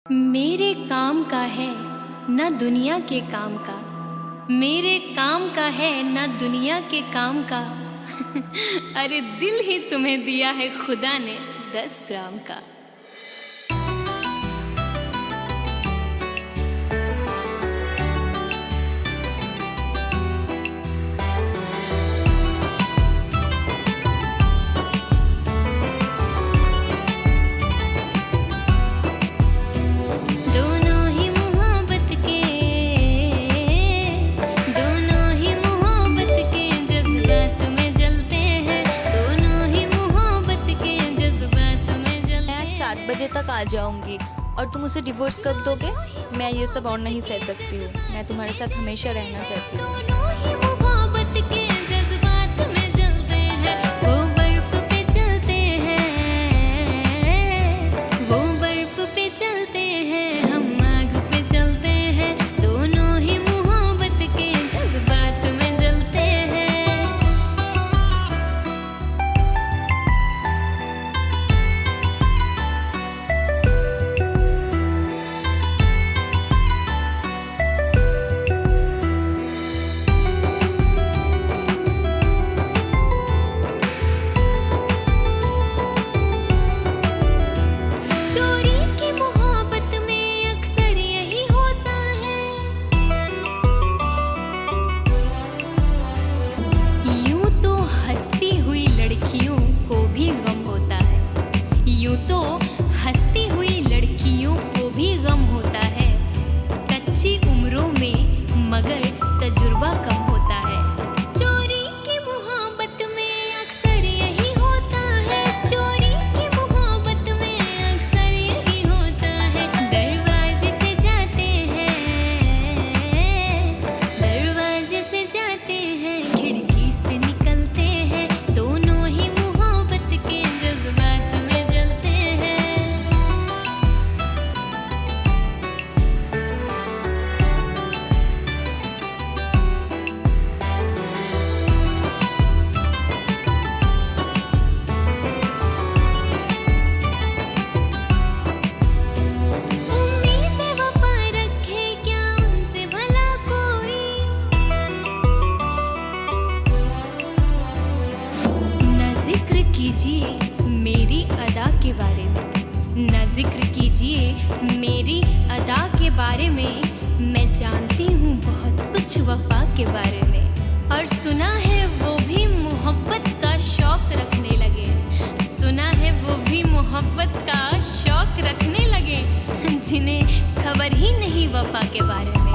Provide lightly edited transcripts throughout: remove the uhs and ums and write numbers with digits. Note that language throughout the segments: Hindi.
मेरे काम का है न दुनिया के काम का, मेरे काम का है न दुनिया के काम का। अरे दिल ही तुम्हें दिया है खुदा ने 10 ग्राम का। बजे तक आ जाऊंगी और तुम उसे डिवोर्स कर दोगे। मैं ये सब और नहीं सह सकती हूँ। मैं तुम्हारे साथ हमेशा रहना चाहती हूँ। मगर तजुर्बा कम होता है। चोरी की मोहब्बत में अक्सर यही होता है। चोरी की मोहब्बत में अक्सर यही होता है। दरवाजे से जाते हैं, दरवाजे से जाते हैं, खिड़की से निकलते हैं, दोनों ही मोहब्बत के जज्बात में जलते हैं। कीजिए मेरी अदा के बारे में, न जिक्र कीजिए मेरी अदा के बारे में। मैं जानती हूँ बहुत कुछ वफा के बारे में, और सुना है वो भी मोहब्बत का शौक रखने लगे। सुना है वो भी मोहब्बत का शौक रखने लगे, जिन्हें खबर ही नहीं वफा के बारे में।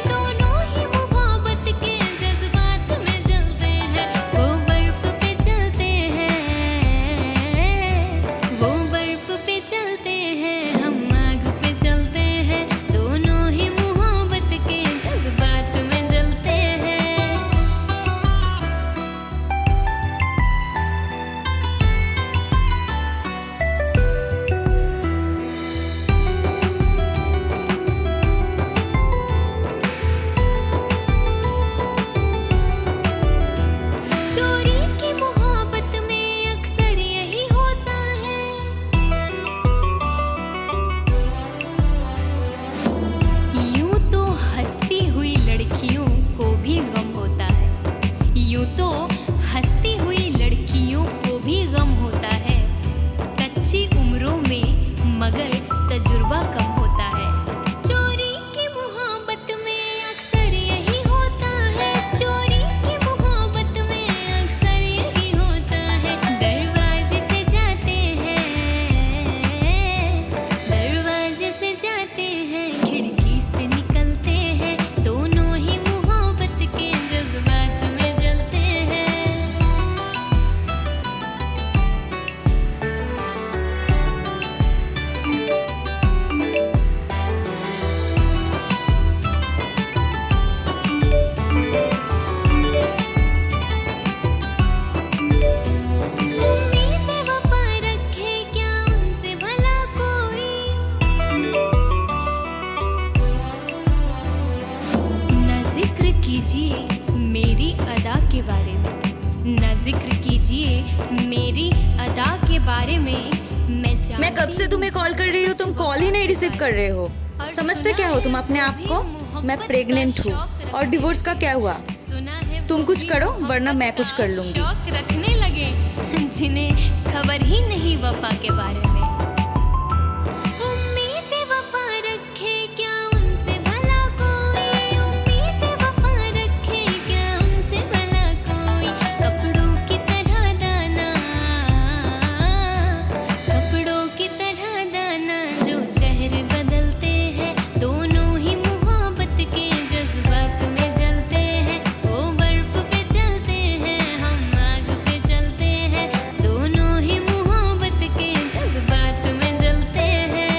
दोनों मेरी अदा के बारे में मैं कब से तुम्हें कॉल कर रही हूँ, तुम कॉल ही नहीं रिसीव कर रहे हो। समझते क्या हो तुम अपने आप को? मैं प्रेग्नेंट हूँ। और डिवोर्स का क्या हुआ? तुम कुछ करो वरना मैं कुछ कर लूंगी। शौक रखने लगे जिन्हें खबर ही नहीं वफा के बारे में। उम्मीद वफा रखे क्या उनसे भला कोई, उम्मीद वफा रखे क्या उनसे भला कोई। कपड़ों की तरह दाना, कपड़ों की तरह दाना जो चेहरे बदलते हैं, दोनों ही मोहब्बत के जज्बात में जलते हैं। वो बर्फ पे चलते हैं, हम आग पे चलते हैं, दोनों ही मोहब्बत के जज्बात में जलते हैं।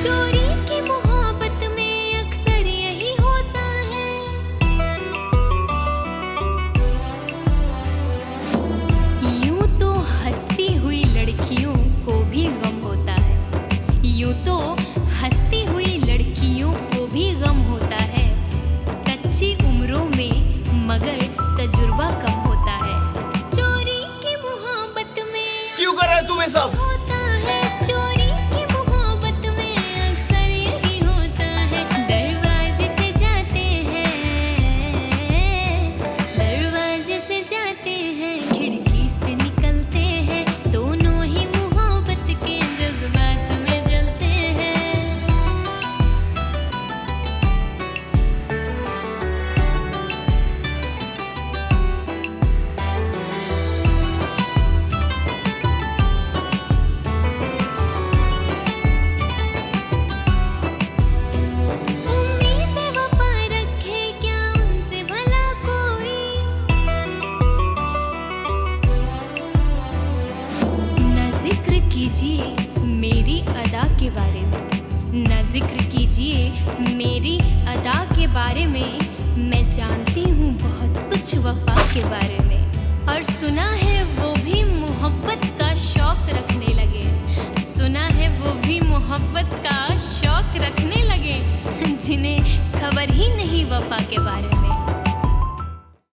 चोरी की मोहब्बत में अक्सर यही होता है। यूं तो हंसती हुई लड़कियों को भी गम होता है, यूं तो हंसती हुई लड़कियों को भी गम होता है। कच्ची उम्रों में मगर तजुर्बा कम होता है। चोरी की मोहब्बत में क्यों कर रहे हो तुम ये सब? होता है, चोरी की मोहब्बत में अक्सर यही होता है। दरवाजे से जाते हैं, दरवाजे से जाते हैं, खिड़की से निकलते हैं, दोनों ही मोहब्बत के जज्बात में जलते हैं। उम्मीद वफा रखे क्या उनसे भला कोई। न जिक्र कीजिए मेरी अदा के बारे में, न जिक्र कीजिए मेरी अदा के बारे में। मैं जानती हूँ बहुत कुछ वफा के बारे में। और सुना है वो भी मोहब्बत का शौक रखने लगे, सुना है वो भी मोहब्बत का शौक रखने लगे जिन्हें खबर ही नहीं वफा के बारे में।